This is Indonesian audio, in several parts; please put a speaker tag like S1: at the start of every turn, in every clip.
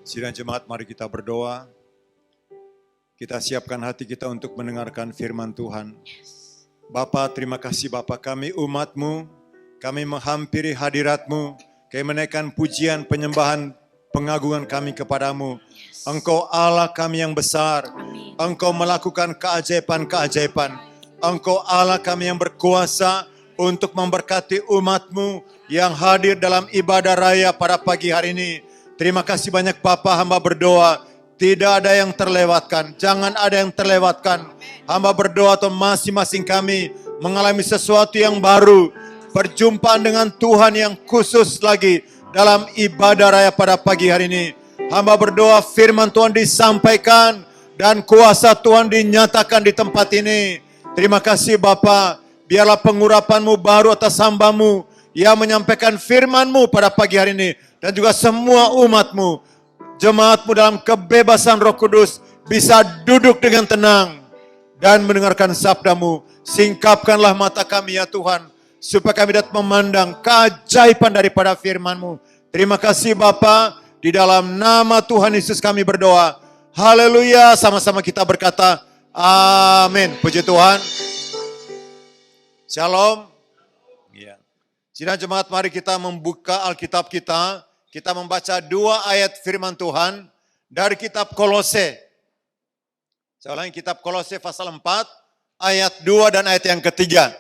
S1: Sidang jemaat, mari kita berdoa. Kita siapkan hati kita untuk mendengarkan firman Tuhan. Bapa, terima kasih Bapa, kami umat-Mu, kami menghampiri hadirat-Mu, kami menaikkan pujian, penyembahan, pengagungan kami kepadamu. Engkau Allah kami yang besar, Engkau melakukan keajaiban-keajaiban. Engkau Allah kami yang berkuasa untuk memberkati umat-Mu yang hadir dalam ibadah raya pada pagi hari ini. Terima kasih banyak Bapa, hamba berdoa, tidak ada yang terlewatkan, jangan ada yang terlewatkan. Hamba berdoa atau masing-masing kami mengalami sesuatu yang baru, perjumpaan dengan Tuhan yang khusus lagi dalam ibadah raya pada pagi hari ini. Hamba berdoa firman Tuhan disampaikan dan kuasa Tuhan dinyatakan di tempat ini. Terima kasih Bapa, biarlah pengurapan-Mu baru atas hamba-Mu yang menyampaikan firman-Mu pada pagi hari ini. Dan juga semua umat-Mu, jemaat-Mu dalam kebebasan Roh Kudus bisa duduk dengan tenang dan mendengarkan sabda-Mu. Singkapkanlah mata kami ya Tuhan, supaya kami dapat memandang keajaiban daripada firman-Mu. Terima kasih Bapa, di dalam nama Tuhan Yesus kami berdoa. Haleluya, sama-sama kita berkata, amin. Puji Tuhan. Shalom. Ya. Sidang jemaat, mari kita membuka Alkitab kita. Kita membaca 2 ayat firman Tuhan dari kitab Kolose. Saya ulangi, kitab Kolose pasal 4, ayat 2 dan ayat yang ketiga.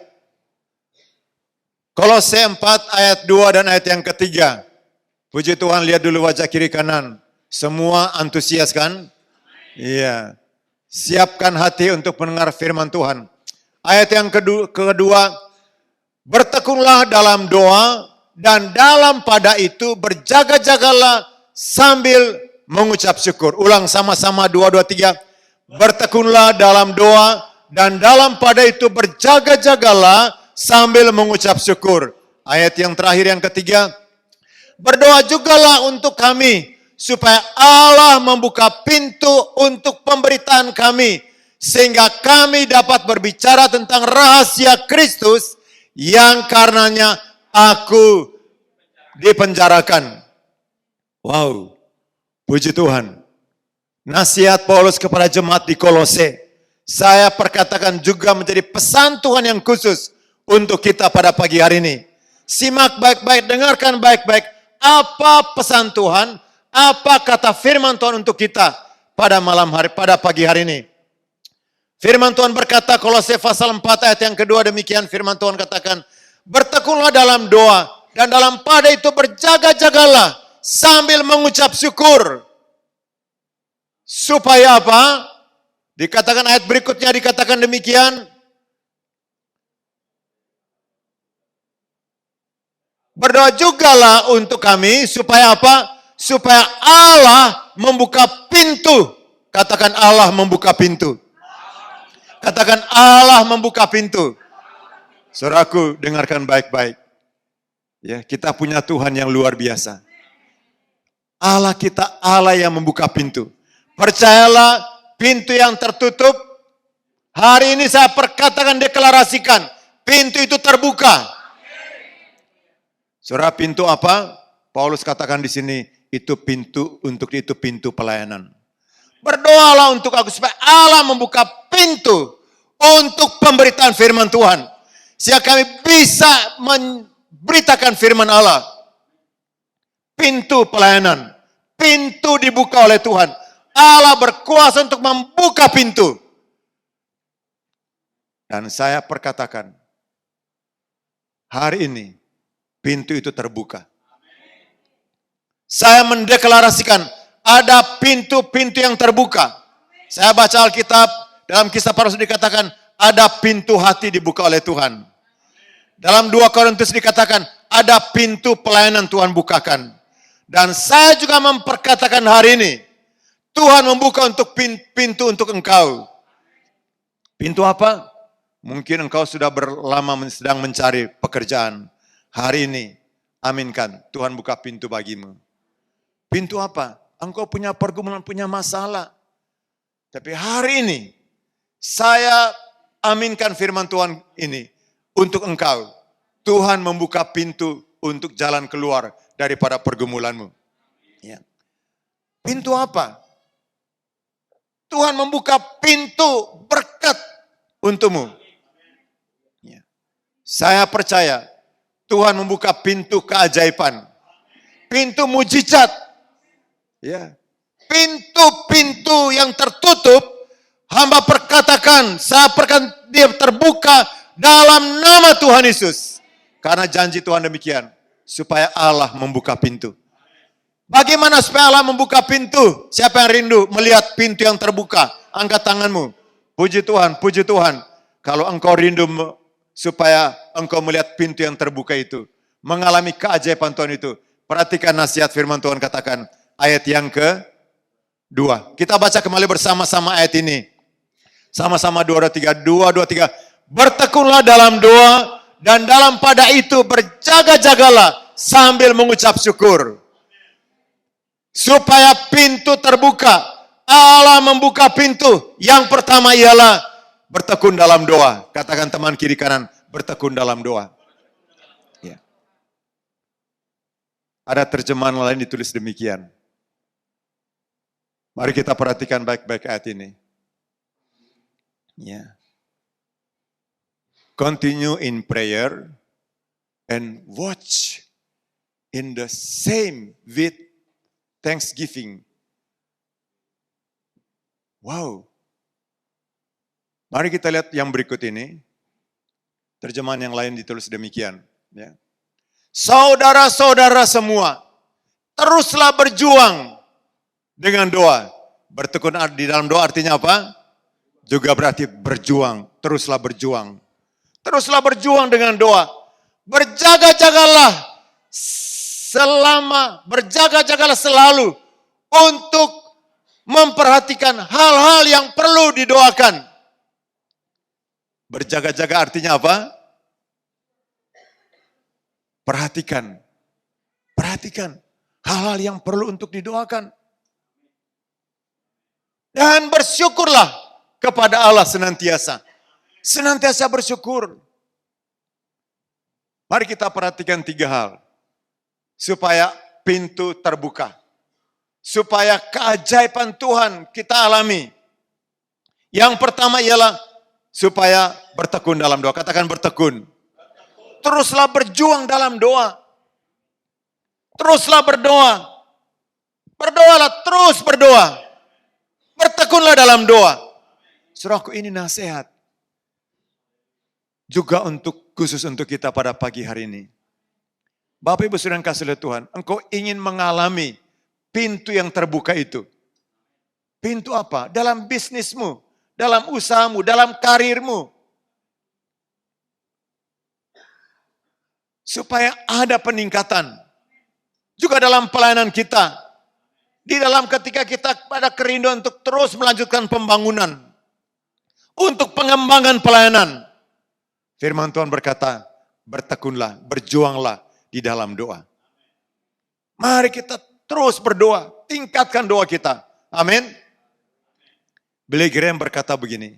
S1: Kolose 4 ayat 2 dan ayat yang ketiga. Puji Tuhan, lihat dulu wajah kiri kanan. Semua antusias kan? Iya. Siapkan hati untuk mendengar firman Tuhan. Ayat yang kedua, bertekunlah dalam doa dan dalam pada itu berjaga-jagalah sambil mengucap syukur. Ulang sama-sama 2, 2, 3. Bertekunlah dalam doa dan dalam pada itu berjaga-jagalah sambil mengucap syukur. Ayat yang terakhir yang ketiga. Berdoa jugalah untuk kami supaya Allah membuka pintu untuk pemberitaan kami sehingga kami dapat berbicara tentang rahasia Kristus yang karenanya aku dipenjarakan. Wow, puji Tuhan. Nasihat Paulus kepada jemaat di Kolose, saya perkatakan juga menjadi pesan Tuhan yang khusus untuk kita pada pagi hari ini. Simak baik-baik, dengarkan baik-baik apa pesan Tuhan, apa kata firman Tuhan untuk kita pada malam hari, pada pagi hari ini. Firman Tuhan berkata, Kolose pasal 4 ayat yang kedua, demikian firman Tuhan katakan, bertekunlah dalam doa, dan dalam pada itu berjaga-jagalah sambil mengucap syukur. Supaya apa? Dikatakan ayat berikutnya, dikatakan demikian. Berdoa jugalah untuk kami, supaya apa? Supaya Allah membuka pintu. Katakan Allah membuka pintu. Katakan Allah membuka pintu. Saudaraku, dengarkan baik-baik. Ya, kita punya Tuhan yang luar biasa. Allah kita, Allah yang membuka pintu. Percayalah, pintu yang tertutup, hari ini saya perkatakan, deklarasikan, pintu itu terbuka. Saudara, pintu apa? Paulus katakan di sini, itu pintu, untuk itu pintu pelayanan. Berdoalah untuk aku supaya Allah membuka pintu untuk pemberitaan firman Tuhan. Sehingga kami bisa memberitakan firman Allah. Pintu pelayanan. Pintu dibuka oleh Tuhan. Allah berkuasa untuk membuka pintu. Dan saya perkatakan, hari ini pintu itu terbuka. Saya mendeklarasikan ada pintu-pintu yang terbuka. Saya baca Alkitab, dalam kisah para rasul dikatakan, ada pintu hati dibuka oleh Tuhan. Dalam 2 Korintus dikatakan, ada pintu pelayanan Tuhan bukakan. Dan saya juga memperkatakan hari ini, Tuhan membuka untuk pintu untuk engkau. Pintu apa? Mungkin engkau sudah berlama sedang mencari pekerjaan. Hari ini, aminkan, Tuhan buka pintu bagimu. Pintu apa? Engkau punya pergumulan, punya masalah. Tapi hari ini, saya aminkan firman Tuhan ini untuk engkau. Tuhan membuka pintu untuk jalan keluar daripada pergumulanmu. Ya. Pintu apa? Tuhan membuka pintu berkat untukmu. Ya. Saya percaya Tuhan membuka pintu keajaiban. Pintu mujizat. Ya. Pintu-pintu yang tertutup, hamba perkatakan, saya perkatakan dia terbuka dalam nama Tuhan Yesus. Karena janji Tuhan demikian, supaya Allah membuka pintu. Bagaimana supaya Allah membuka pintu? Siapa yang rindu melihat pintu yang terbuka? Angkat tanganmu. Puji Tuhan, puji Tuhan. Kalau engkau rindu supaya engkau melihat pintu yang terbuka itu, mengalami keajaiban Tuhan itu, perhatikan nasihat firman Tuhan katakan, ayat yang ke-2. Kita baca kembali bersama-sama ayat ini. Sama-sama 2, 2, 3. 2, 2, 3. Bertekunlah dalam doa, dan dalam pada itu berjaga-jagalah sambil mengucap syukur. Supaya pintu terbuka. Allah membuka pintu. Yang pertama ialah bertekun dalam doa. Katakan teman kiri kanan, bertekun dalam doa. Ya. Ada terjemahan lain ditulis demikian. Mari kita perhatikan baik-baik ayat ini. Ya. Continue in prayer and watch in the same with thanksgiving. Wow. Mari kita lihat yang berikut ini. Terjemahan yang lain ditulis demikian. Ya. Saudara-saudara semua, teruslah berjuang dengan doa. Bertekun di dalam doa artinya apa? Juga berarti berjuang. Teruslah berjuang. Teruslah berjuang dengan doa. Berjaga-jagalah berjaga-jagalah selalu untuk memperhatikan hal-hal yang perlu didoakan. Berjaga-jaga artinya apa? Perhatikan. Perhatikan hal-hal yang perlu untuk didoakan. Dan bersyukurlah kepada Allah senantiasa. Senantiasa bersyukur. Mari kita perhatikan 3 hal. Supaya pintu terbuka. Supaya keajaiban Tuhan kita alami. Yang pertama ialah supaya bertekun dalam doa. Katakan bertekun. Teruslah berjuang dalam doa. Teruslah berdoa. Berdoalah, terus berdoa. Bertekunlah dalam doa. Saudaraku, ini nasihat. Juga khusus untuk kita pada pagi hari ini. Bapak Ibu Saudara yang kasih oleh Tuhan, engkau ingin mengalami pintu yang terbuka itu. Pintu apa? Dalam bisnismu, dalam usahamu, dalam karirmu. Supaya ada peningkatan. Juga dalam pelayanan kita. Di dalam ketika kita pada kerinduan untuk terus melanjutkan pembangunan. Untuk pengembangan pelayanan. Firman Tuhan berkata, bertekunlah, berjuanglah di dalam doa. Mari kita terus berdoa, tingkatkan doa kita. Amin. Billy Graham berkata begini,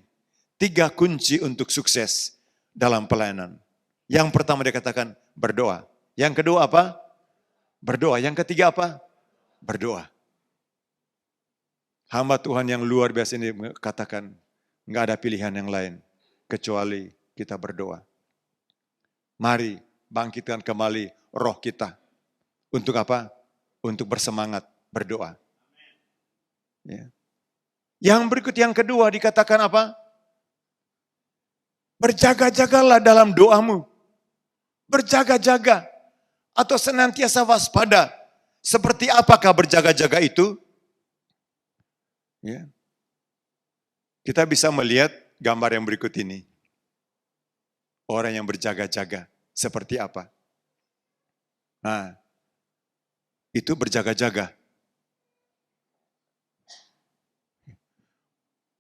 S1: 3 kunci untuk sukses dalam pelayanan. Yang pertama dia katakan berdoa. Yang kedua apa? Berdoa. Yang ketiga apa? Berdoa. Hamba Tuhan yang luar biasa ini katakan, enggak ada pilihan yang lain kecuali kita berdoa. Mari bangkitkan kembali roh kita. Untuk apa? Untuk bersemangat berdoa. Ya. Yang berikut yang kedua dikatakan apa? Berjaga-jagalah dalam doamu. Berjaga-jaga. Atau senantiasa waspada. Seperti apakah berjaga-jaga itu? Ya. Kita bisa melihat gambar yang berikut ini. Orang yang berjaga-jaga. Seperti apa? Nah, itu berjaga-jaga.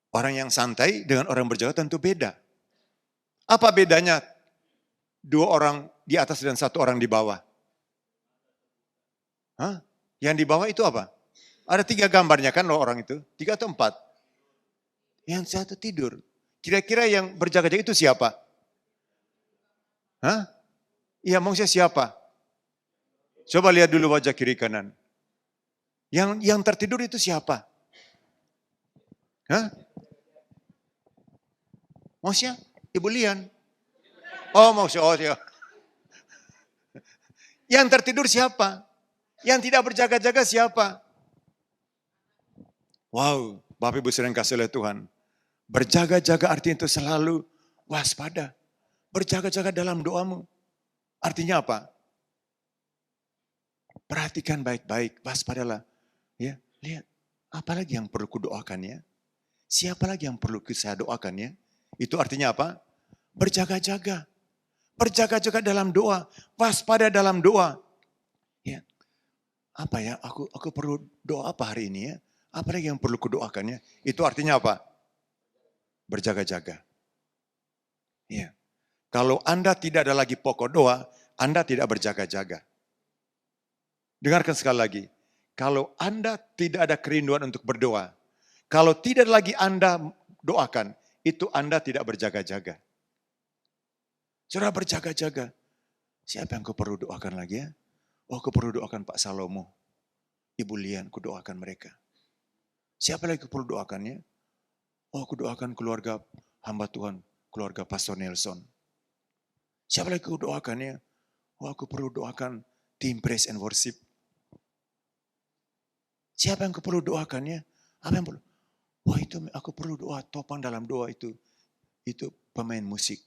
S1: Orang yang santai dengan orang berjaga tentu beda. Apa bedanya 2 orang di atas dan 1 orang di bawah? Hah? Yang di bawah itu apa? Ada 3 gambarnya kan orang itu? 3 atau 4? Yang 1 tidur. Kira-kira yang berjaga-jaga itu siapa? Hah? Iya, maksudnya siapa? Coba lihat dulu wajah kiri kanan. Yang tertidur itu siapa? Hah? Maksudnya? Ibu Lian? Oh maksudnya, oh ya. Yang tertidur siapa? Yang tidak berjaga-jaga siapa? Wow, Bapak Ibu sering kasih oleh Tuhan. Berjaga-jaga artinya itu selalu waspada. Berjaga-jaga dalam doamu. Artinya apa? Perhatikan baik-baik, waspadalah. Ya, lihat, apalagi yang perlu kudoakan ya? Siapa lagi yang perlu saya doakan ya? Itu artinya apa? Berjaga-jaga. Berjaga-jaga dalam doa, waspada dalam doa. Ya. Apa ya? Aku perlu doa apa hari ini ya? Apalagi yang perlu kudoakan ya? Itu artinya apa? Berjaga-jaga. Ya. Kalau Anda tidak ada lagi pokok doa, Anda tidak berjaga-jaga. Dengarkan sekali lagi. Kalau Anda tidak ada kerinduan untuk berdoa, kalau tidak lagi Anda doakan, itu Anda tidak berjaga-jaga. Saudara berjaga-jaga. Siapa yang kau perlu doakan lagi ya? Oh, kau perlu doakan Pak Salomo. Ibu Lian, ku doakan mereka. Siapa lagi kau perlu doakannya? Oh, aku doakan keluarga hamba Tuhan, keluarga Pastor Nelson. Siapa lagi kau doakannya? Oh, aku perlu doakan tim praise and worship. Siapa yang kau perlu doakannya? Apa yang perlu? Wah, itu aku perlu doa, topang dalam doa itu. Itu pemain musik.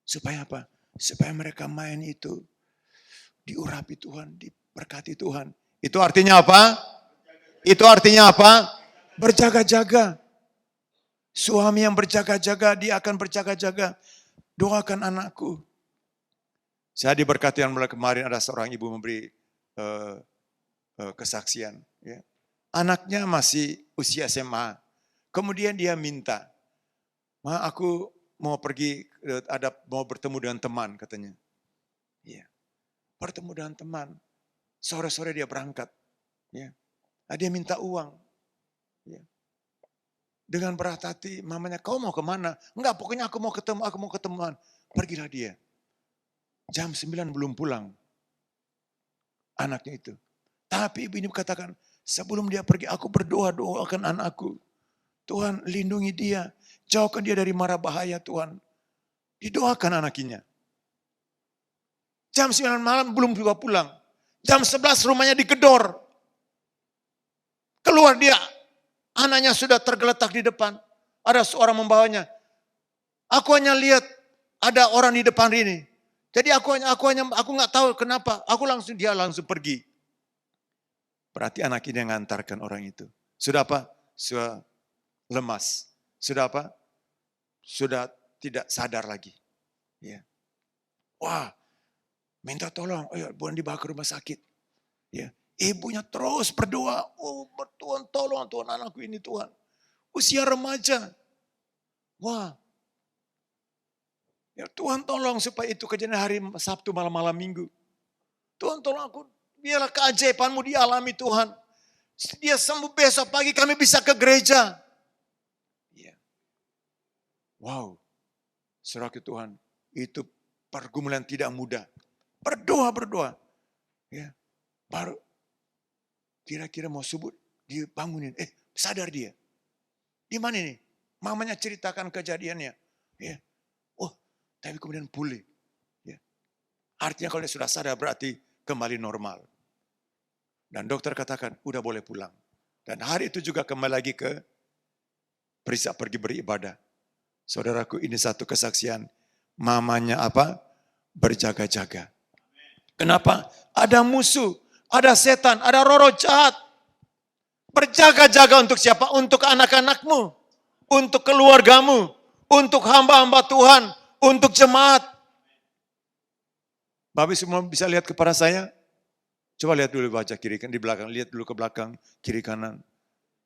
S1: Supaya apa? Supaya mereka main itu diurapi Tuhan, diberkati Tuhan. Itu artinya apa? Itu artinya apa? Berjaga-jaga. Suami yang berjaga-jaga, dia akan berjaga-jaga. Doakan anakku. Saya diberkati yang mulai kemarin ada seorang ibu memberi kesaksian. Ya. Anaknya masih usia SMA. Kemudian dia minta, Ma, aku mau pergi, mau bertemu dengan teman katanya. Ya. Bertemu dengan teman. Sore-sore dia berangkat. Ya. Dia minta uang. Ya. Dengan berat hati, mamanya, kau mau kemana? Enggak, pokoknya aku mau ketemuan. Pergilah dia. Jam 9 belum pulang. Anaknya itu. Tapi ibu ini katakan, sebelum dia pergi, aku doakan anakku. Tuhan lindungi dia. Jauhkan dia dari mara bahaya Tuhan. Didoakan anaknya. Jam 9 malam belum juga pulang. Jam 11 rumahnya digedor. Keluar dia. Anaknya sudah tergeletak di depan. Ada seorang membawanya. Aku hanya lihat ada orang di depan ini. Jadi aku nggak tahu kenapa. Dia langsung pergi. Berarti anak ini yang mengantarkan orang itu. Sudah apa? Sudah lemas. Sudah apa? Sudah tidak sadar lagi. Ya. Wah, minta tolong. Ayo, bukan dibawa ke rumah sakit. Ya. Ibunya terus berdoa. Oh, Tuhan tolong Tuhan anakku ini Tuhan. Usia remaja. Wah. Ya, Tuhan tolong supaya itu kejadian hari Sabtu malam Minggu. Tuhan tolong aku. Biarlah keajaibanmu dialami Tuhan. Dia sembuh besok pagi kami bisa ke gereja. Ya. Wow. Saudara Tuhan. Itu pergumulan tidak mudah. Berdoa. Ya. Baru kira-kira mau subuh dibangunin. Sadar dia. Di mana ini? Mamanya ceritakan kejadiannya. Ya. Oh, tapi kemudian pulih. Ya. Artinya kalau dia sudah sadar berarti kembali normal. Dan dokter katakan, udah boleh pulang. Dan hari itu juga kembali lagi ke pergi beribadah. Saudaraku, ini satu kesaksian. Mamanya apa? Berjaga-jaga. Kenapa? Ada musuh, ada setan, ada roh jahat. Berjaga-jaga untuk siapa? Untuk anak-anakmu, untuk keluargamu, untuk hamba-hamba Tuhan, untuk jemaat. Bapak semua bisa lihat kepada saya? Coba lihat dulu baca kiri kan di belakang, lihat dulu ke belakang, kiri kanan.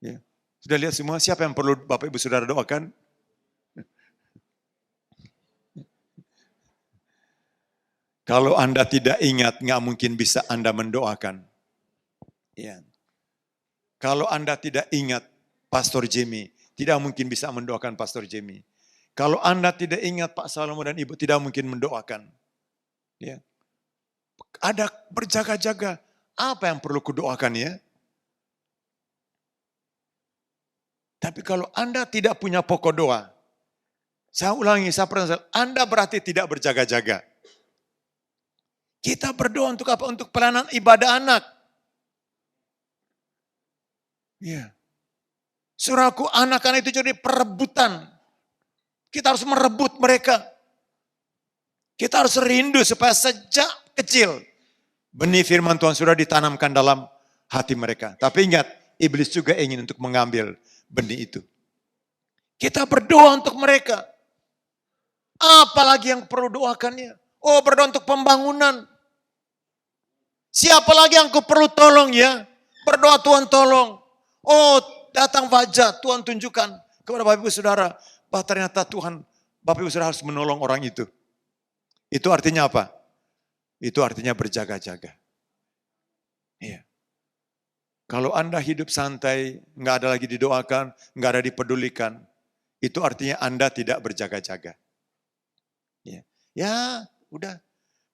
S1: Ya. Sudah lihat semua? Siapa yang perlu Bapak Ibu Saudara doakan? Kalau Anda tidak ingat, nggak mungkin bisa Anda mendoakan. Ya. Kalau Anda tidak ingat Pastor Jimmy, tidak mungkin bisa mendoakan Pastor Jimmy. Kalau Anda tidak ingat Pak Salomo dan Ibu, tidak mungkin mendoakan. Ya. Ada berjaga-jaga. apa yang perlu kudoakan ya? Tapi kalau Anda tidak punya pokok doa, saya ulangi, saya pernah, Anda berarti tidak berjaga-jaga. Kita berdoa untuk apa? Untuk pelayanan ibadah anak. Ya. Saudaraku, anak-anak itu jadi perebutan. Kita harus merebut mereka. Kita harus rindu supaya sejak kecil benih firman Tuhan sudah ditanamkan dalam hati mereka. Tapi ingat, iblis juga ingin untuk mengambil benih itu. Kita berdoa untuk mereka. Apalagi yang perlu doakannya? Oh, berdoa untuk pembangunan. Siapa lagi yang aku perlu tolong ya? Berdoa Tuhan tolong. Oh, datang fajar, Tuhan tunjukkan kepada Bapak Ibu Saudara. Bahwa ternyata Tuhan, Bapak Ibu Saudara harus menolong orang itu. Itu artinya apa? Itu artinya berjaga-jaga. Iya. Kalau Anda hidup santai, nggak ada lagi didoakan, nggak ada dipedulikan, itu artinya Anda tidak berjaga-jaga. Ya, udah.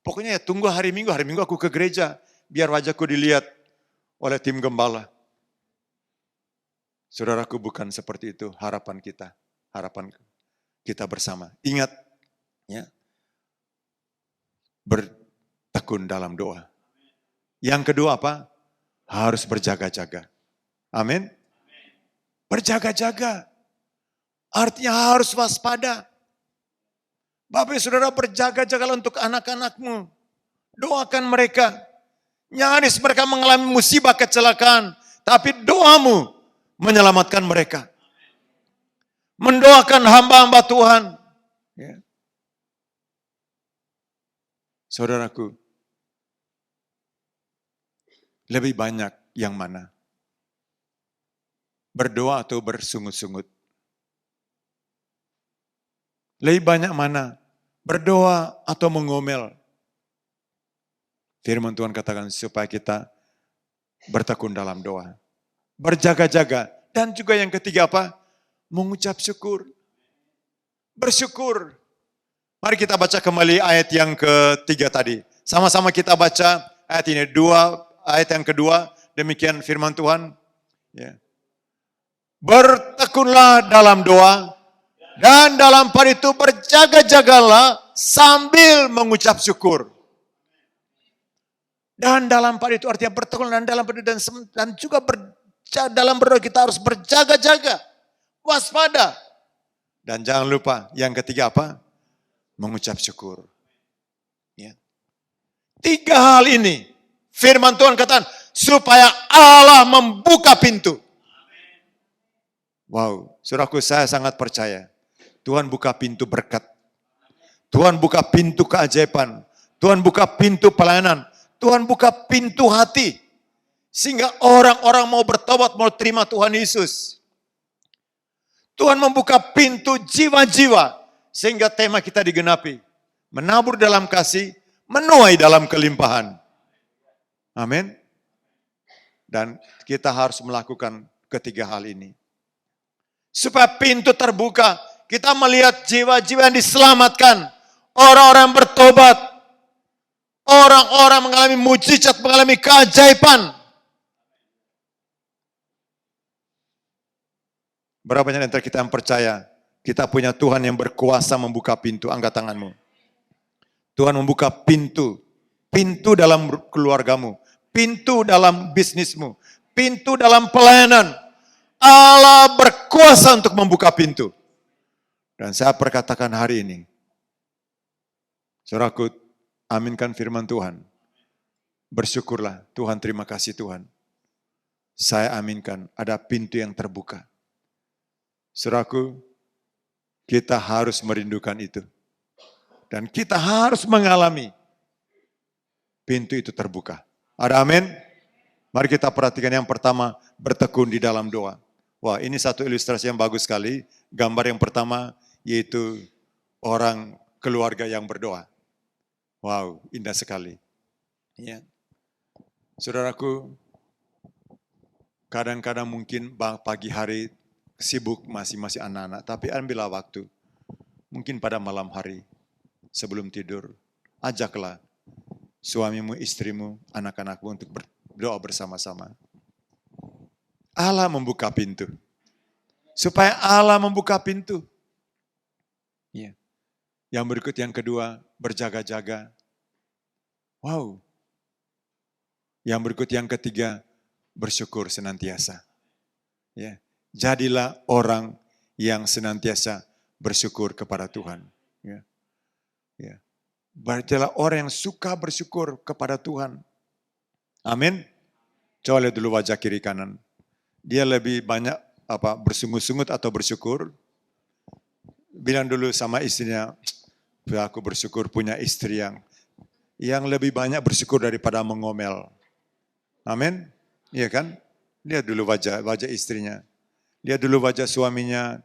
S1: Pokoknya ya tunggu hari Minggu aku ke gereja, biar wajahku dilihat oleh tim gembala. Saudaraku, bukan seperti itu harapan kita bersama. Ingat, ya, bertekun dalam doa. Yang kedua apa? Harus berjaga-jaga. Amin. Berjaga-jaga. Artinya harus waspada. Bapak Ibu Saudara, berjaga-jaga untuk anak-anakmu. Doakan mereka. Nyaris mereka mengalami musibah kecelakaan. Tapi doamu menyelamatkan mereka. Mendoakan hamba-hamba Tuhan. Ya. Saudaraku, lebih banyak yang mana? Berdoa atau bersungut-sungut? Lebih banyak mana? Berdoa atau mengomel? Firman Tuhan katakan supaya kita bertekun dalam doa. Berjaga-jaga. Dan juga yang ketiga apa? Mengucap syukur. Bersyukur. Mari kita baca kembali ayat yang ketiga tadi. Sama-sama kita baca ayat ini. Ayat yang kedua, demikian firman Tuhan. Ya. Bertekunlah dalam doa, dan dalam hal itu berjaga-jagalah sambil mengucap syukur. Dan dalam hal itu artinya bertekun dan dalam hal itu dan juga dalam berdoa kita harus berjaga-jaga, waspada. Dan jangan lupa yang ketiga apa? Mengucap syukur. Ya. 3 hal ini firman Tuhan katakan supaya Allah membuka pintu. Wow, saudaraku, saya sangat percaya. Tuhan buka pintu berkat. Tuhan buka pintu keajaiban. Tuhan buka pintu pelayanan. Tuhan buka pintu hati. Sehingga orang-orang mau bertobat, mau terima Tuhan Yesus. Tuhan membuka pintu jiwa-jiwa. Sehingga tema kita digenapi. Menabur dalam kasih, menuai dalam kelimpahan. Amin. Dan kita harus melakukan ketiga hal ini. Supaya pintu terbuka, kita melihat jiwa-jiwa yang diselamatkan. Orang-orang bertobat. Orang-orang mengalami mujizat, mengalami keajaiban. Berapa banyak antara kita yang percaya, kita punya Tuhan yang berkuasa membuka pintu. Angkat tanganmu. Tuhan membuka pintu. Pintu dalam keluargamu. Pintu dalam bisnismu. Pintu dalam pelayanan. Allah berkuasa untuk membuka pintu. Dan saya perkatakan hari ini. Saudaraku, aminkan firman Tuhan. Bersyukurlah. Tuhan, terima kasih Tuhan. Saya aminkan ada pintu yang terbuka. Saudaraku, kita harus merindukan itu. Dan kita harus mengalami pintu itu terbuka. Ada amin? Mari kita perhatikan yang pertama, bertekun di dalam doa. Wah, ini satu ilustrasi yang bagus sekali. Gambar yang pertama yaitu orang keluarga yang berdoa. Wow, indah sekali. Ya. Saudaraku, kadang-kadang mungkin pagi hari sibuk masih anak-anak, tapi ambillah waktu. Mungkin pada malam hari sebelum tidur, ajaklah suamimu, istrimu, anak-anakmu untuk doa bersama-sama. Allah membuka pintu. Supaya Allah membuka pintu. Ya. Yang berikut yang kedua, berjaga-jaga. Wow. Yang berikut yang ketiga, bersyukur senantiasa. Ya. Jadilah orang yang senantiasa bersyukur kepada Tuhan. Ya. Ya. Jadilah orang yang suka bersyukur kepada Tuhan. Amin. Coba lihat dulu wajah kiri kanan. Dia lebih banyak bersungut-sungut atau bersyukur. Bilang dulu sama istrinya, aku bersyukur punya istri yang lebih banyak bersyukur daripada mengomel. Amin. Iya kan? Lihat dulu wajah istrinya. Lihat dulu wajah suaminya.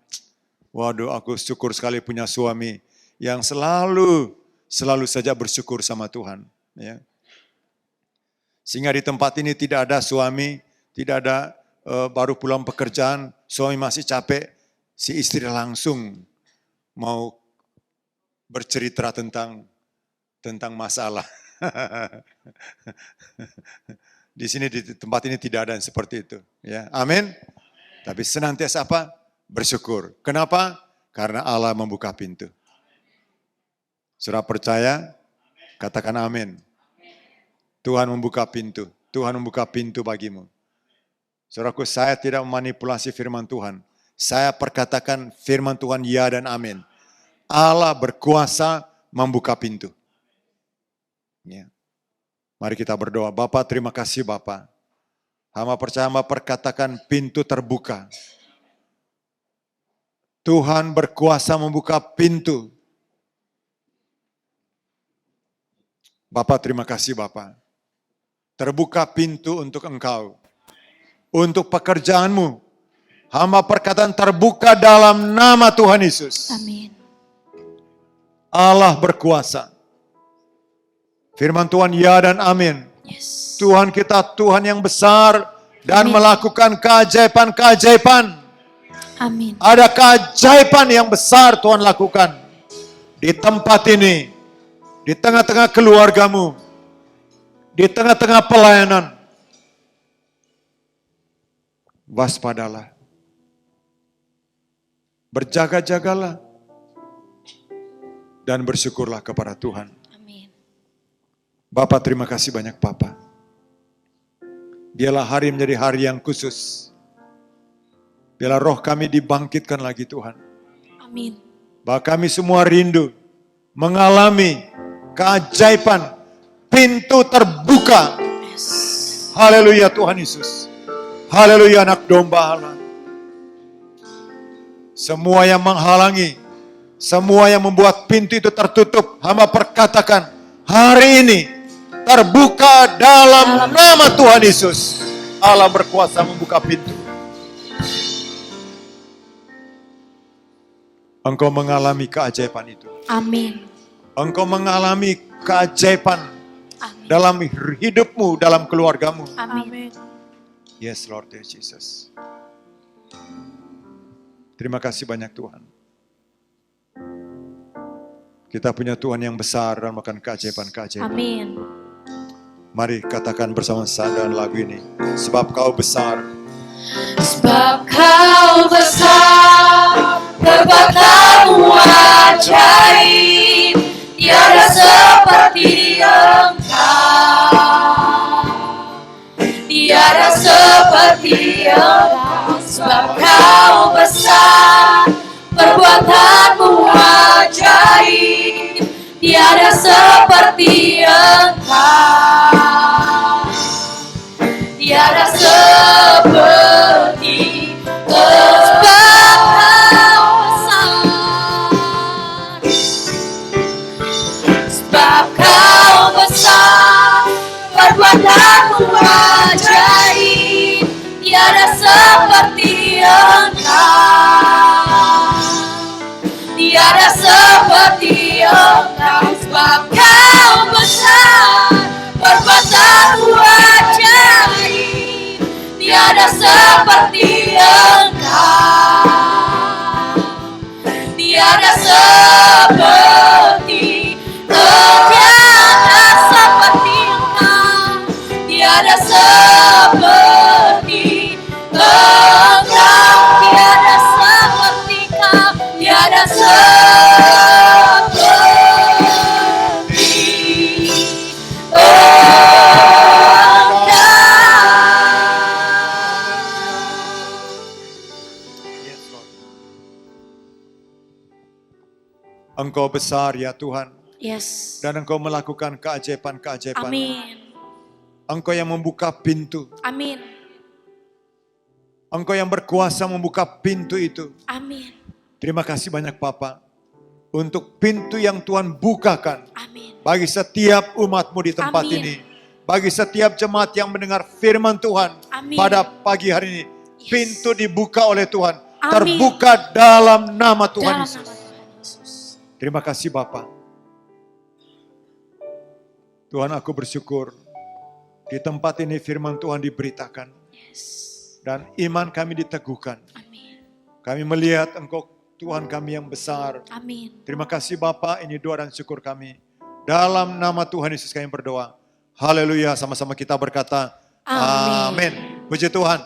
S1: Waduh, aku syukur sekali punya suami yang selalu saja bersyukur sama Tuhan. Ya. Sehingga di tempat ini tidak ada suami, tidak ada baru pulang pekerjaan, suami masih capek, si istri langsung mau bercerita tentang masalah. Di sini di tempat ini tidak ada yang seperti itu, ya. Amin. Tapi senantiasa apa? Bersyukur. Kenapa? Karena Allah membuka pintu. Saudara percaya? Katakan amin. Tuhan membuka pintu. Tuhan membuka pintu bagimu. Saudaraku, saya tidak memanipulasi firman Tuhan. Saya perkatakan firman Tuhan ya dan amin. Allah berkuasa membuka pintu. Ya. Mari kita berdoa. Bapa, terima kasih Bapa. Hamba percaya, hamba perkatakan pintu terbuka. Tuhan berkuasa membuka pintu. Bapa, terima kasih Bapa. Terbuka pintu untuk Engkau. Untuk pekerjaanmu. Hamba perkataan terbuka dalam nama Tuhan Yesus.
S2: Amin.
S1: Allah berkuasa. Firman Tuhan ya dan amin.
S2: Yes.
S1: Tuhan kita Tuhan yang besar dan
S2: Amin.
S1: melakukan keajaiban-keajaiban.
S2: Amin.
S1: Ada keajaiban yang besar Tuhan lakukan di tempat ini, di tengah-tengah keluargamu, di tengah-tengah pelayanan. Waspadalah. Berjaga-jagalah. Dan bersyukurlah kepada Tuhan.
S2: Amin.
S1: Bapak, terima kasih banyak Bapak. Biarlah hari menjadi hari yang khusus. Biarlah roh kami dibangkitkan lagi Tuhan.
S2: Amin.
S1: Bahwa kami semua rindu mengalami keajaiban, pintu terbuka.
S2: Yes.
S1: Haleluya Tuhan Yesus. Haleluya anak domba Allah. Semua yang menghalangi, semua yang membuat pintu itu tertutup, hamba perkatakan hari ini terbuka dalam nama Tuhan Yesus. Allah berkuasa membuka pintu. Engkau mengalami keajaiban itu.
S2: Amin.
S1: Engkau mengalami keajaiban
S2: Amin.
S1: dalam hidupmu, dalam keluargamu.
S2: Amin.
S1: Yes Lord Jesus. Terima kasih banyak Tuhan. Kita punya Tuhan yang besar dan makan keajaiban-keajaiban.
S2: Amin.
S1: Mari katakan bersama saya dalam lagu ini. Sebab kau besar.
S2: Sebab kau besar, perbuatanmu ajaib, tiada seperti Engkau. Tiada seperti Engkau. Sebab kau besar, perbuatanmu ajaib, tiada seperti Engkau. Tiada seperti sebab kau besar, perbuatanmu ajaib, tiada seperti Engkau. Tiada seperti Engkau. Sebab kau besar, perbuatanmu ajaib, tiada seperti Engkau. Tiada seperti Engkau. Tiada tiada seperti Engkau, tiada seperti Kau, tiada seperti
S1: Yes, Lord. Engkau besar ya Tuhan,
S2: Yes.
S1: dan Engkau melakukan keajaiban-keajaiban.
S2: Amin.
S1: Engkau yang membuka pintu.
S2: Amin.
S1: Engkau yang berkuasa membuka pintu itu.
S2: Amin.
S1: Terima kasih banyak Bapa untuk pintu yang Tuhan bukakan
S2: Amin.
S1: bagi setiap umat-Mu di tempat
S2: Amin.
S1: ini. Bagi setiap jemaat yang mendengar firman Tuhan
S2: Amin.
S1: pada pagi hari ini.
S2: Yes.
S1: Pintu dibuka oleh Tuhan.
S2: Amin.
S1: Terbuka dalam nama Tuhan
S2: Dalam
S1: Yesus.
S2: nama Tuhan Yesus.
S1: Terima kasih Bapa. Tuhan, aku bersyukur di tempat ini firman Tuhan diberitakan
S2: Yes.
S1: dan iman kami diteguhkan.
S2: Amin.
S1: Kami melihat Engkau Tuhan kami yang besar.
S2: Amin.
S1: Terima kasih Bapa, ini doa dan syukur kami. Dalam nama Tuhan Yesus kami berdoa. Haleluya, sama-sama kita berkata
S2: Amin.
S1: amin. Puji Tuhan.